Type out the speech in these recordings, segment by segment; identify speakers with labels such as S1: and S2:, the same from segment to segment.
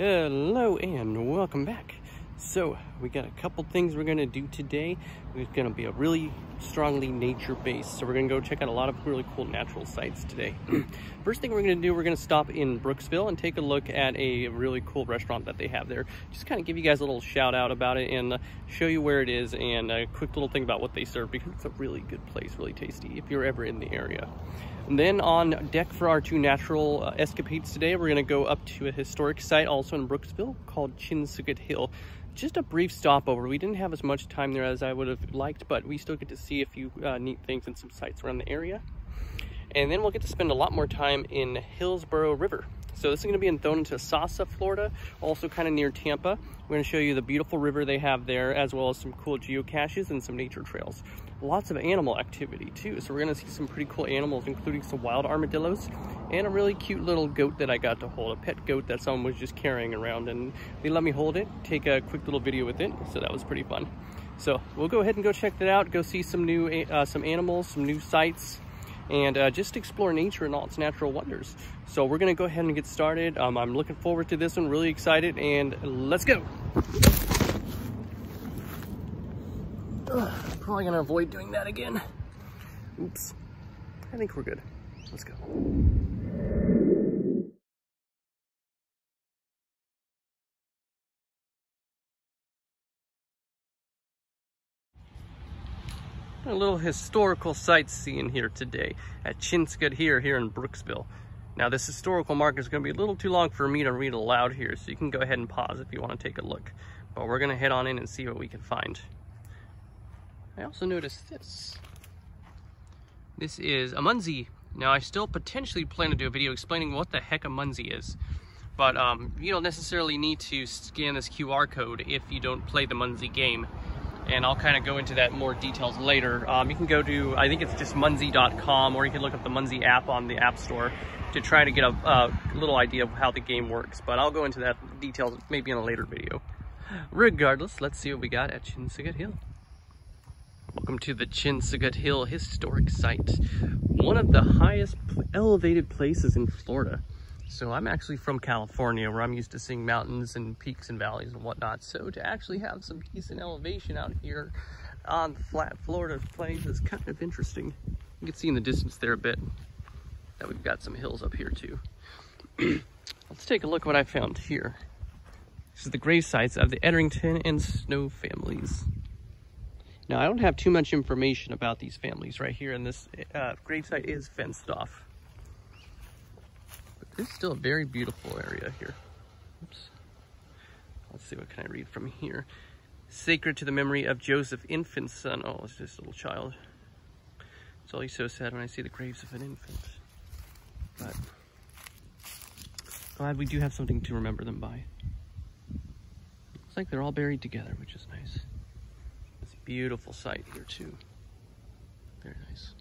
S1: Hello and welcome back. So we got a couple things we're gonna do today. It's gonna be a really strongly nature based, so we're gonna go check out a lot of really cool natural sites today. First thing we're gonna do, we're gonna stop in Brooksville and take a look at a really cool restaurant that they have there. Just kind of give you guys a little shout out about it and show you where it is and a quick little thing about what they serve, because it's a really good place, really tasty if you're ever in the area. And then on deck for our two natural escapades today, we're gonna go up to a historic site also in Brooksville called Chinsagut Hill. Just a brief stopover. We didn't have as much time there as I would have liked, but we still get to see a few neat things and some sights around the area. And then we'll get to spend a lot more time in Hillsborough River. So this is going to be in Thonotasassa, Florida, also kind of near Tampa. We're going to show you the beautiful river they have there, as well as some cool geocaches and some nature trails. Lots of animal activity too, so we're going to see some pretty cool animals, including some wild armadillos and a really cute little goat that I got to hold, a pet goat that someone was just carrying around, and they let me hold it, take a quick little video with it, so that was pretty fun. So we'll go ahead and go check that out, go see some new some animals, some new sights, and just explore nature and all its natural wonders. So we're gonna go ahead and get started. I'm looking forward to this one, really excited, and let's go. Probably gonna avoid doing that again. Oops, I think we're good. Let's go. A little historical sightseeing here today at Chinsagut here in Brooksville. Now this historical marker is going to be a little too long for me to read aloud here, so you can go ahead and pause if you want to take a look. But we're going to head on in and see what we can find. I also noticed this. This is a Munzee. Now I still potentially plan to do a video explaining what the heck a Munzee is. But you don't necessarily need to scan this QR code if you don't play the Munzee game. And I'll kind of go into that more details later. You can go to, I think it's just munzee.com, or you can look up the Munzee app on the App Store to try to get a little idea of how the game works. But I'll go into that details maybe in a later video. Regardless, let's see what we got at Chinsagut Hill. Welcome to the Chinsagut Hill Historic Site, one of the highest elevated places in Florida. So I'm actually from California, where I'm used to seeing mountains and peaks and valleys and whatnot. So to actually have some decent elevation out here on the flat Florida plains is kind of interesting. You can see in the distance there a bit that we've got some hills up here too. Let's take a look at what I found here. This is the grave sites of the Edrington and Snow families. Now I don't have too much information about these families right here, and this grave site is fenced off. It's still a very beautiful area here. Oops. Let's see, what can I read from here? Sacred to the memory of Joseph, infant son. Oh, it's just a little child. It's always so sad when I see the graves of an infant. But glad we do have something to remember them by. Looks like they're all buried together, which is nice. It's a beautiful sight here too. Very nice.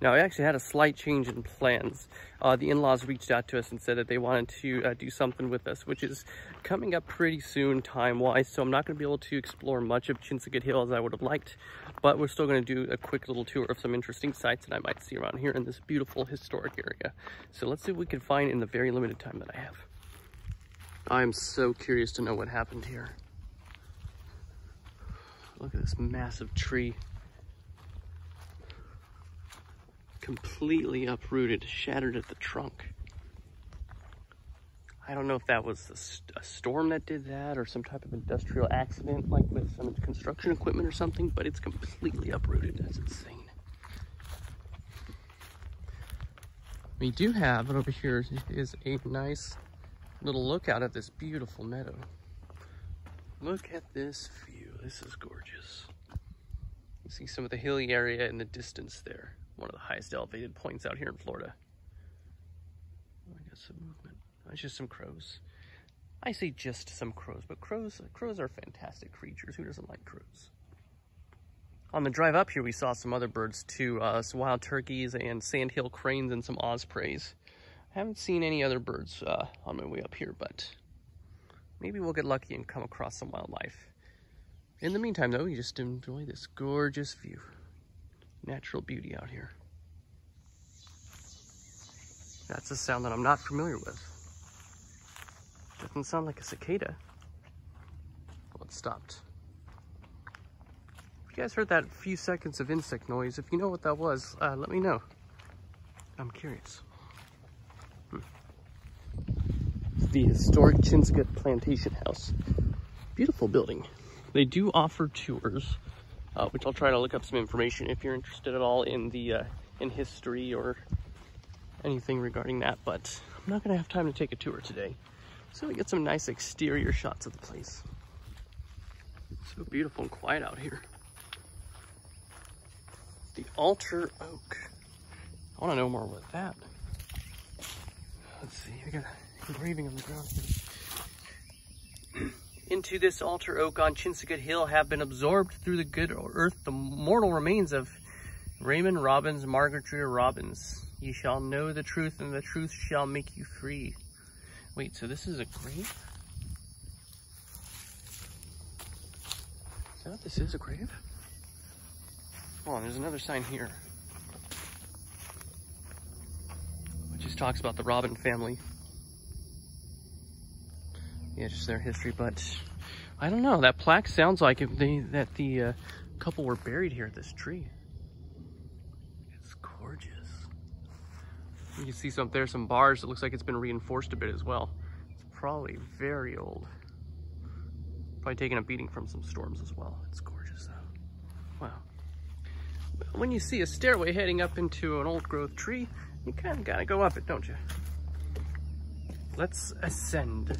S1: Now, I actually had a slight change in plans. The in-laws reached out to us and said that they wanted to do something with us, which is coming up pretty soon time-wise, so I'm not going to be able to explore much of Chinsagut Hill as I would have liked, but we're still going to do a quick little tour of some interesting sites that I might see around here in this beautiful historic area. So let's see what we can find in the very limited time that I have. I'm so curious to know what happened here. Look at this massive tree. Completely uprooted, shattered at the trunk. I don't know if that was a storm that did that, or some type of industrial accident, like with some construction equipment or something, but it's completely uprooted. That's insane. We do have, but over here is a nice little lookout at this beautiful meadow. Look at this view. This is gorgeous. You see some of the hilly area in the distance there. One of the highest elevated points out here in Florida. Oh, I got some movement. Oh, it's just some crows. I say just some crows, but crows are fantastic creatures. Who doesn't like crows? On the drive up here, we saw some other birds too, some wild turkeys and sandhill cranes and some ospreys. I haven't seen any other birds on my way up here, but maybe we'll get lucky and come across some wildlife. In the meantime, though, you just enjoy this gorgeous view. Natural beauty out here. That's a sound that I'm not familiar with. Doesn't sound like a cicada. Well, it stopped. If you guys heard that few seconds of insect noise, if you know what that was, let me know. I'm curious. The historic Chinscott Plantation House. Beautiful building. They do offer tours, which I'll try to look up some information if you're interested at all in the in history or anything regarding that, but I'm not gonna have time to take a tour today. So we get some nice exterior shots of the place. It's so beautiful and quiet out here. The altar oak. I want to know more about that. Let's see, we got engraving on the ground here. Into this altar oak on Chinscott Hill have been absorbed through the good earth the mortal remains of Raymond Robbins, Margaret Robbins. Ye shall know the truth, and the truth shall make you free. Wait, so this is a grave? Is that what this is, a grave? Hold on, there's another sign here. Which just talks about the Robin family. Yeah, just their history, but I don't know. That plaque sounds like that the couple were buried here at this tree. It's gorgeous. You can see there's some bars. It looks like it's been reinforced a bit as well. It's probably very old. Probably taking a beating from some storms as well. It's gorgeous though. Wow. When you see a stairway heading up into an old growth tree, you kind of gotta go up it, don't you? Let's ascend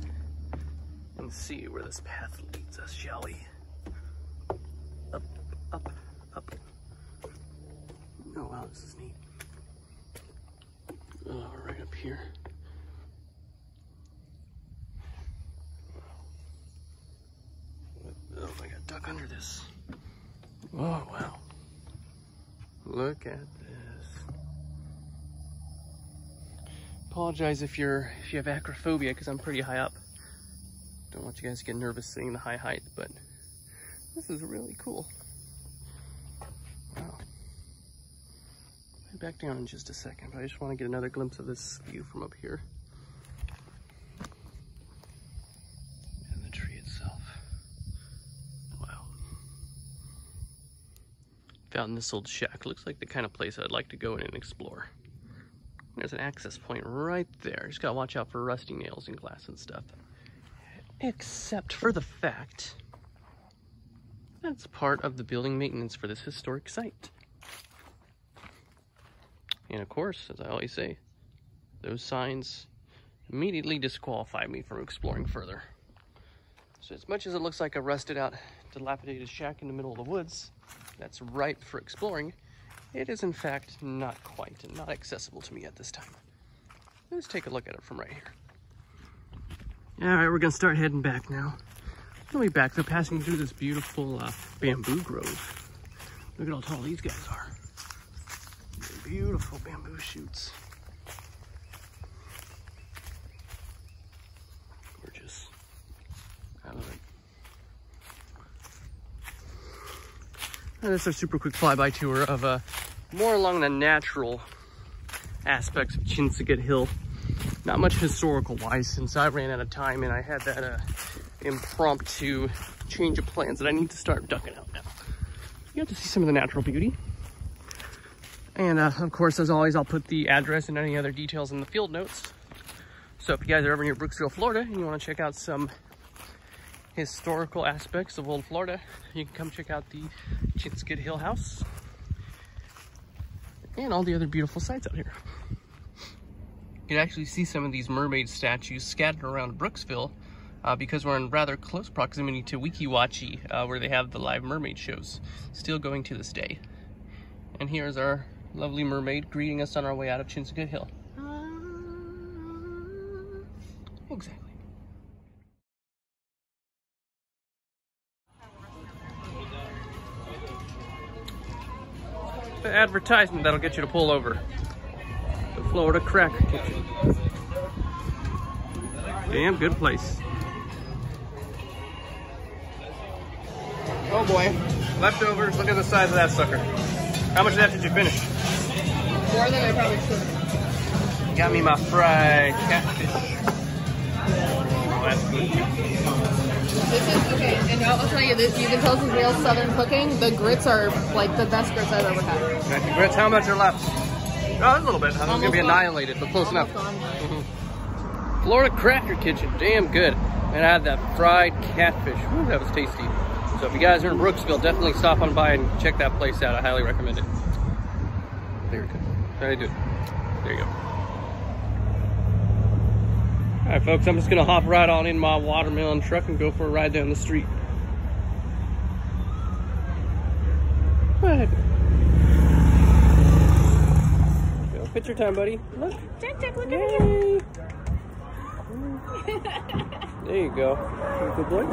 S1: and see where this path leads us, shall we? Up, up, up. Oh wow, this is neat. Oh, right up here. Oh, I got duck under this. Oh wow. Look at this. Apologize if you have acrophobia, because I'm pretty high up. Don't want you guys to get nervous seeing the high height, but this is really cool. Wow. I'll be back down in just a second, but I just want to get another glimpse of this view from up here. And the tree itself. Wow. Found this old shack. Looks like the kind of place I'd like to go in and explore. There's an access point right there. Just gotta watch out for rusty nails and glass and stuff. Except for the fact that's part of the building maintenance for this historic site. And of course, as I always say, those signs immediately disqualify me from exploring further. So as much as it looks like a rusted out, dilapidated shack in the middle of the woods that's ripe for exploring, it is in fact not quite and not accessible to me at this time. Let's take a look at it from right here. All right, we're gonna start heading back now. We'll be back. They're passing through this beautiful bamboo grove. Look at how tall these guys are. Beautiful bamboo shoots. Gorgeous. I love it. And this is a super quick flyby tour of more along the natural aspects of Chinscott Hill. Not much historical wise, since I ran out of time and I had that impromptu change of plans that I need to start ducking out now. You have to see some of the natural beauty. And of course, as always, I'll put the address and any other details in the field notes. So if you guys are ever near Brooksville, Florida, and you want to check out some historical aspects of old Florida, you can come check out the Chinscott Hill House and all the other beautiful sites out here. You can actually see some of these mermaid statues scattered around Brooksville because we're in rather close proximity to Weeki Wachee, where they have the live mermaid shows, still going to this day. And here's our lovely mermaid greeting us on our way out of Chinscott Hill. Exactly. The advertisement that'll get you to pull over. The Florida Cracker Kitchen. Damn good place. Oh boy, leftovers. Look at the size of that sucker. How much of that did you finish?
S2: More than I probably should.
S1: Got me my fried catfish. that's good.
S2: This is okay, and I'll tell you this: you can tell this is real Southern cooking. The grits are like the best grits I've ever had.
S1: Right, the grits, how much are left? Oh, a little bit. I'm gonna be
S2: gone.
S1: annihilated, but close
S2: Almost
S1: enough.
S2: gone.
S1: Florida Cracker Kitchen, damn good. And I had that fried catfish. Woo, that was tasty. So if you guys are in Brooksville, definitely stop on by and check that place out. I highly recommend it. Very good. Very good. There you go. All right, folks, I'm just gonna hop right on in my watermelon truck and go for a ride down the street. Go ahead. Go. Picture time, buddy. Look.
S2: Jack, look
S1: Yay.
S2: at me.
S1: There you go. Good boy.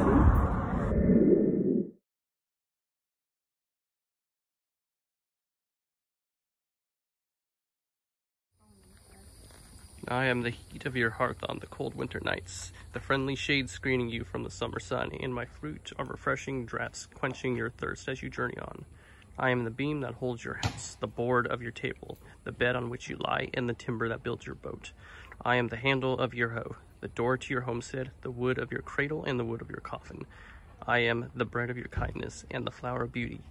S1: I am the heat of your hearth on the cold winter nights, the friendly shade screening you from the summer sun, and my fruit are refreshing draughts quenching your thirst as you journey on. I am the beam that holds your house, the board of your table, the bed on which you lie, and the timber that builds your boat. I am the handle of your hoe, the door to your homestead, the wood of your cradle, and the wood of your coffin. I am the bread of your kindness and the flower of beauty.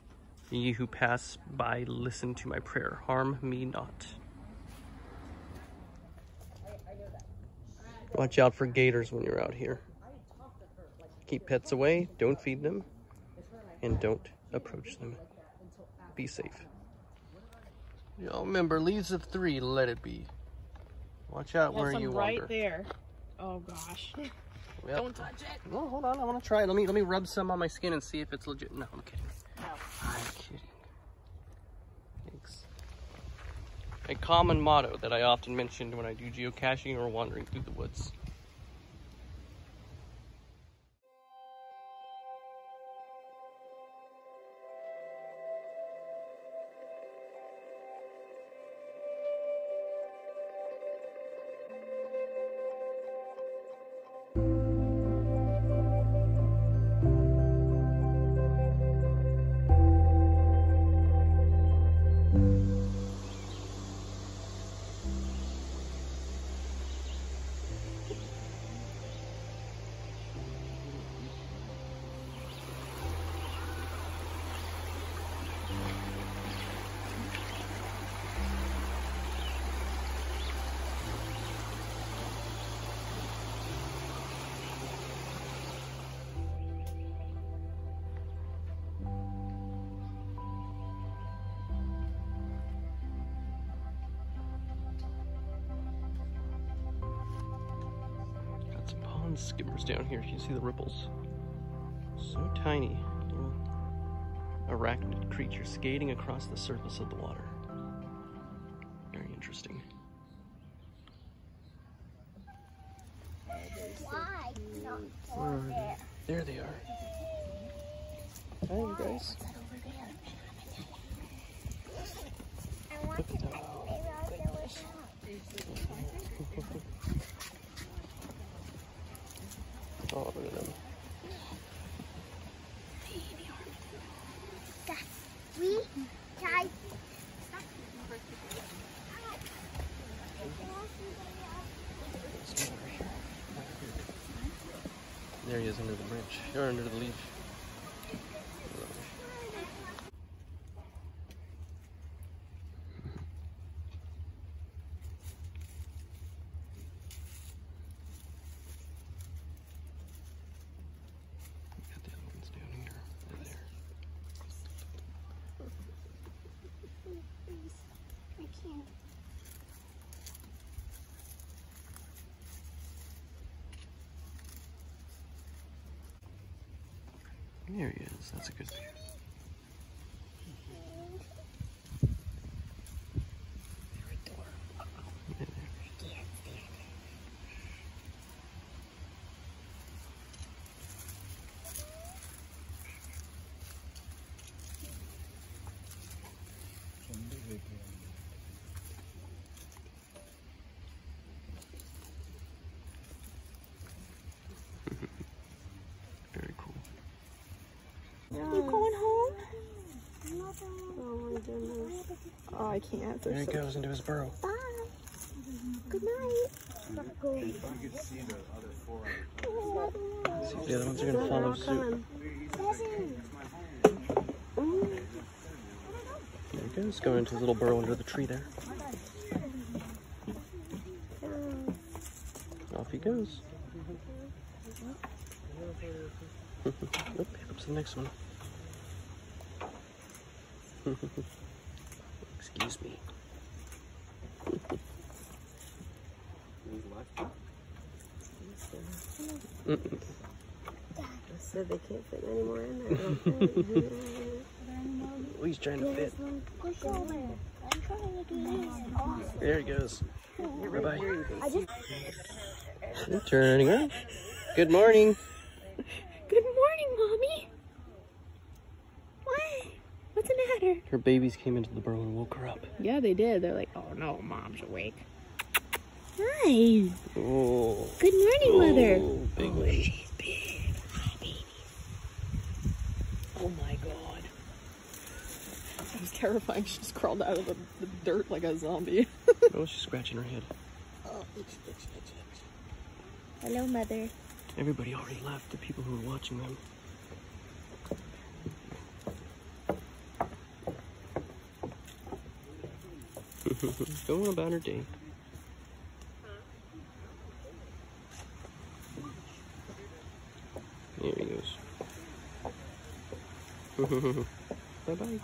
S1: Ye who pass by, listen to my prayer. Harm me not. Watch out for gators when you're out here. Keep pets away, don't feed them, and don't approach them. Be safe. Y'all remember, leaves of 3, let it be. Watch out where you wander.
S2: Right there. Oh gosh.
S1: Yep.
S2: Don't touch it.
S1: No, hold on, I want to try it. Let me rub some on my skin and see if it's legit. No, I'm kidding.
S2: No.
S1: I'm kidding. Thanks. A common motto that I often mention when I do geocaching or wandering through the woods. Skimmers down here. You can see the ripples. So tiny. Little arachnid creature skating across the surface of the water. Very interesting.
S3: Why not
S1: Where are they? There they are. Hi, you guys.
S3: I want to take maybe I'll do it.
S1: Oh, look at them.
S3: We tried.
S1: There he is under the branch, or under the leaf. Got the other ones down here. They're there.
S3: I can't.
S1: There he is. That's a good view. Very cool.
S2: You going home? Oh my goodness. Oh, I can't.
S1: There he goes into his burrow.
S3: Bye. Good night.
S1: See if the other ones are gonna follow suit. There he goes, going into his little burrow under the tree there. Off he goes. Oop, here comes the next one. Excuse me.
S4: Said they can't fit any more in there.
S1: Oh, he's trying to fit.
S3: Push over. I'm trying to do this.
S1: There he goes. Bye-bye. Turning around. Good morning.
S4: Good morning, Mommy. What? What's the matter?
S1: Her babies came into the burrow and woke her up.
S2: Yeah, they did. They're like, oh no, Mom's awake.
S4: Hi.
S1: Oh.
S4: Good morning, Mother.
S1: Oh, big one.
S4: She's big. Hi, baby. Oh my God.
S2: It was terrifying. She just crawled out of the dirt like a zombie.
S1: Oh, she's scratching her head.
S4: Oh, itch. Hello, Mother.
S1: Everybody already left, the people who were watching them. Going about her day. There he goes. Bye-bye.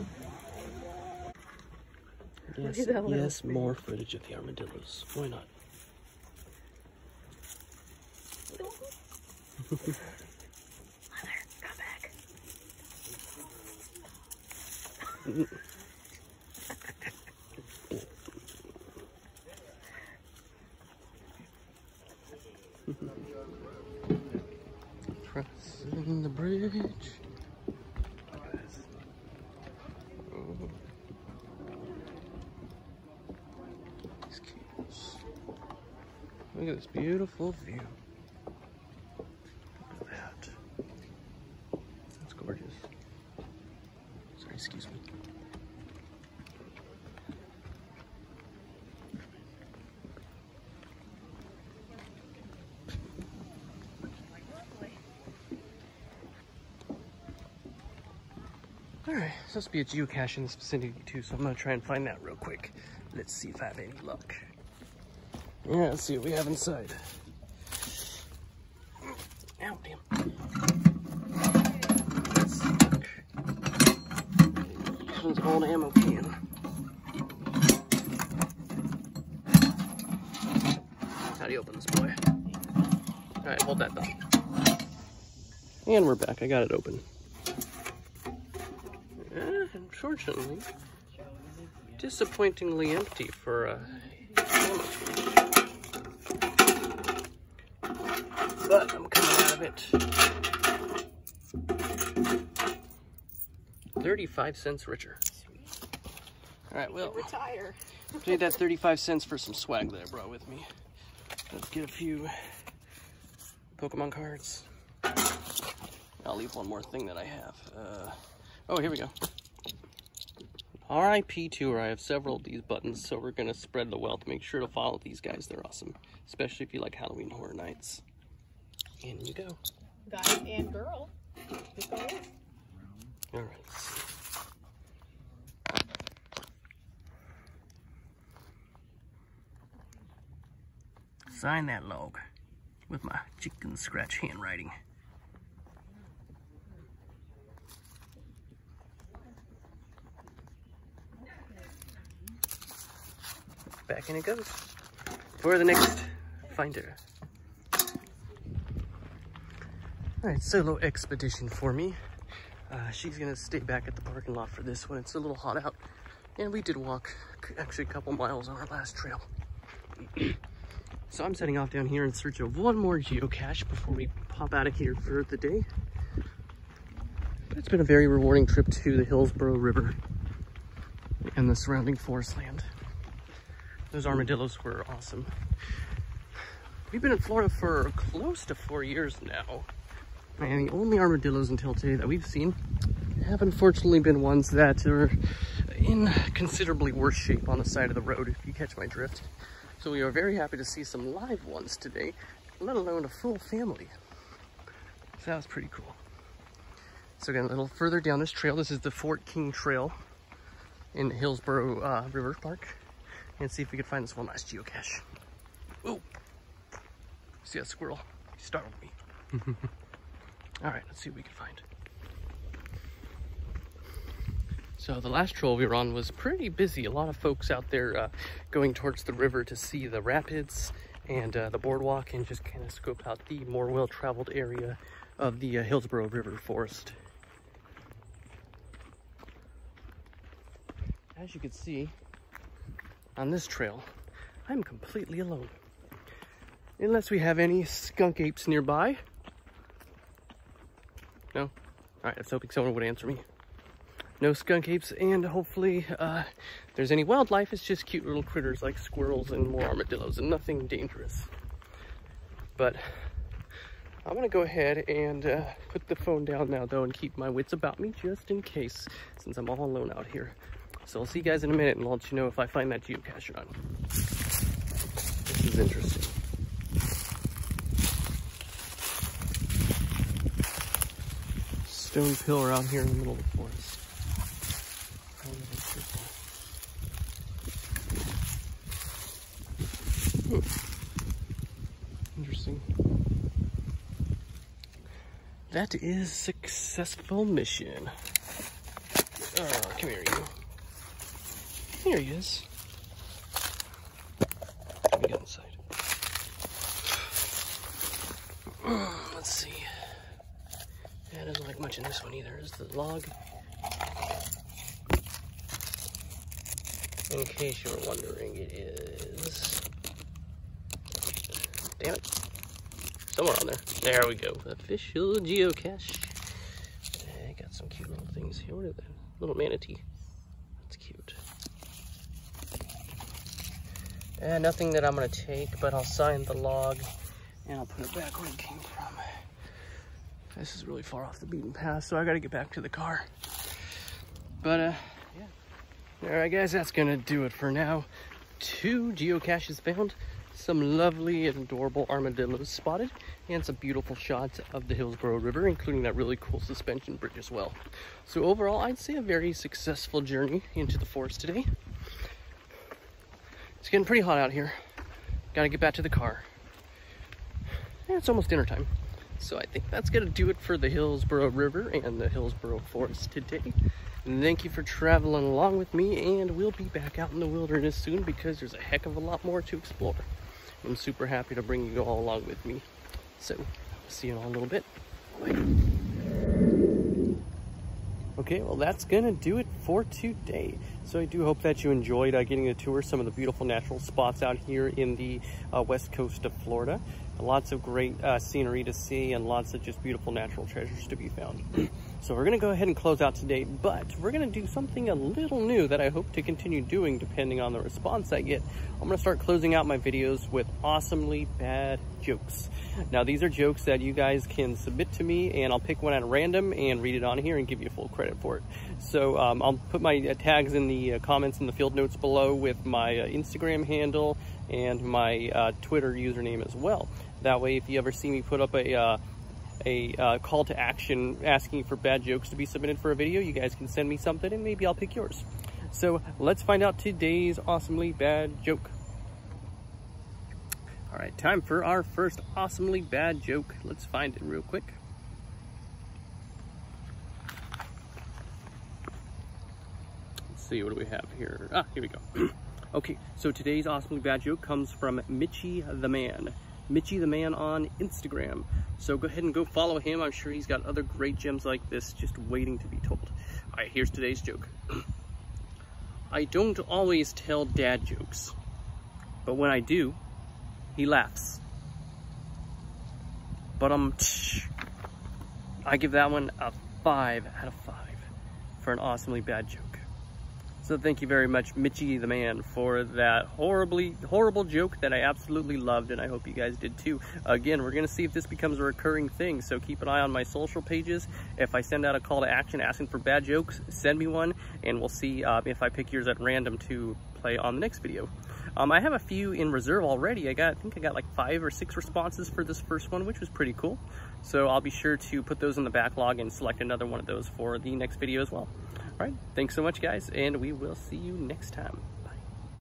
S1: Yes, more footage of the armadillos. Why not?
S4: Mother, come back.
S1: Crossing the bridge. Oh. These cables. Look at this beautiful view. Look at that. That's gorgeous. Sorry, excuse me. Alright, supposed to be a geocache in this vicinity too, so I'm gonna try and find that real quick. Let's see if I have any luck. Yeah, let's see what we have inside. Ow, damn. Let's look. This one's an old ammo can. How do you open this boy? Alright, hold that thumb. And we're back, I got it open. Unfortunately, disappointingly empty for a ammo can. But I'm coming out of it. 35 cents richer. Alright, well,
S2: Retire.
S1: paid that 35 cents for some swag that I brought with me. Let's get a few Pokemon cards. I'll leave one more thing that I have. Oh, here we go. RIP Tour. I have several of these buttons, so we're going to spread the wealth. Make sure to follow these guys. They're awesome. Especially if you like Halloween Horror Nights. In you go.
S2: Guys and girl.
S1: Alright. Sign that log with my chicken scratch handwriting. Back in it goes for the next finder. Alright, solo expedition for me. She's gonna stay back at the parking lot for this one. It's a little hot out, and we did walk actually a couple miles on our last trail. So I'm setting off down here in search of one more geocache before we pop out of here for the day. But it's been a very rewarding trip to the Hillsborough River and the surrounding forest land. Those armadillos were awesome. We've been in Florida for close to 4 years now. And the only armadillos until today that we've seen have unfortunately been ones that are in considerably worse shape on the side of the road, if you catch my drift. So we are very happy to see some live ones today, let alone a full family. So that was pretty cool. So again, a little further down this trail, this is the Fort King Trail in Hillsborough River Park. And see if we can find this one last geocache. Ooh! See that squirrel? He startled me. All right, let's see what we can find. So the last trail we were on was pretty busy. A lot of folks out there going towards the river to see the rapids and the boardwalk and just kind of scope out the more well-traveled area of the Hillsborough River Forest. As you can see, on this trail, I'm completely alone. Unless we have any skunk apes nearby. No? Alright, I was hoping someone would answer me. No skunk apes, and hopefully if there's any wildlife, it's just cute little critters like squirrels and more armadillos and nothing dangerous. But I'm gonna go ahead and put the phone down now though and keep my wits about me just in case, since I'm all alone out here. So I'll see you guys in a minute and I'll let you know if I find that geocache or not. This is interesting. Stone pillar out here in the middle of the forest. Interesting. That is successful mission. Oh, come here, you. Here he is. Let me get inside. Let's see. Yeah, it doesn't like much in this one either. Is the log. In case you were wondering, it is. Damn it. Somewhere on there. There we go. Official geocache. I got some cute little things here. What is that? Little manatee. That's cute. Nothing that I'm going to take, but I'll sign the log and I'll put it back where it came from. This is really far off the beaten path, so I got to get back to the car. But, yeah. Alright guys, that's going to do it for now. 2 geocaches found, some lovely and adorable armadillos spotted, and some beautiful shots of the Hillsborough River, including that really cool suspension bridge as well. So overall, I'd say a very successful journey into the forest today. It's getting pretty hot out here. Gotta get back to the car. And it's almost dinner time. So I think that's gonna do it for the Hillsborough River and the Hillsborough Forest today. And thank you for traveling along with me, and we'll be back out in the wilderness soon because there's a heck of a lot more to explore. I'm super happy to bring you all along with me. So, see you in a little bit. Bye. Okay, well that's gonna do it for today. So I do hope that you enjoyed getting to tour some of the beautiful natural spots out here in the west coast of Florida. Lots of great scenery to see and lots of just beautiful natural treasures to be found. So we're gonna go ahead and close out today, but we're gonna do something a little new that I hope to continue doing depending on the response I get. I'm gonna start closing out my videos with awesomely bad jokes. Now these are jokes that you guys can submit to me, and I'll pick one at random and read it on here and give you full credit for it. So I'll put my tags in the comments in the field notes below with my Instagram handle and my Twitter username as well. That way, if you ever see me put up a call to action asking for bad jokes to be submitted for a video, you guys can send me something and maybe I'll pick yours. So let's find out today's awesomely bad joke. All right, time for our first awesomely bad joke. Let's find it real quick. Let's see, what do we have here? Ah, here we go. Okay, so today's awesomely bad joke comes from Mitchie the Man. Mitchie the Man on Instagram. So go ahead and go follow him. I'm sure he's got other great gems like this just waiting to be told. All right, here's today's joke. I don't always tell dad jokes, but when I do, he laughs. But I give that one a 5 out of 5 for an awesomely bad joke. So thank you very much, Mitchie the Man, for that horrible joke that I absolutely loved, and I hope you guys did too. Again, we're going to see if this becomes a recurring thing, so keep an eye on my social pages. If I send out a call to action asking for bad jokes, send me one, and we'll see if I pick yours at random to play on the next video. I have a few in reserve already. I think I got like 5 or 6 responses for this first one, which was pretty cool. So I'll be sure to put those in the backlog and select another one of those for the next video as well. All right, thanks so much guys, and we will see you next time.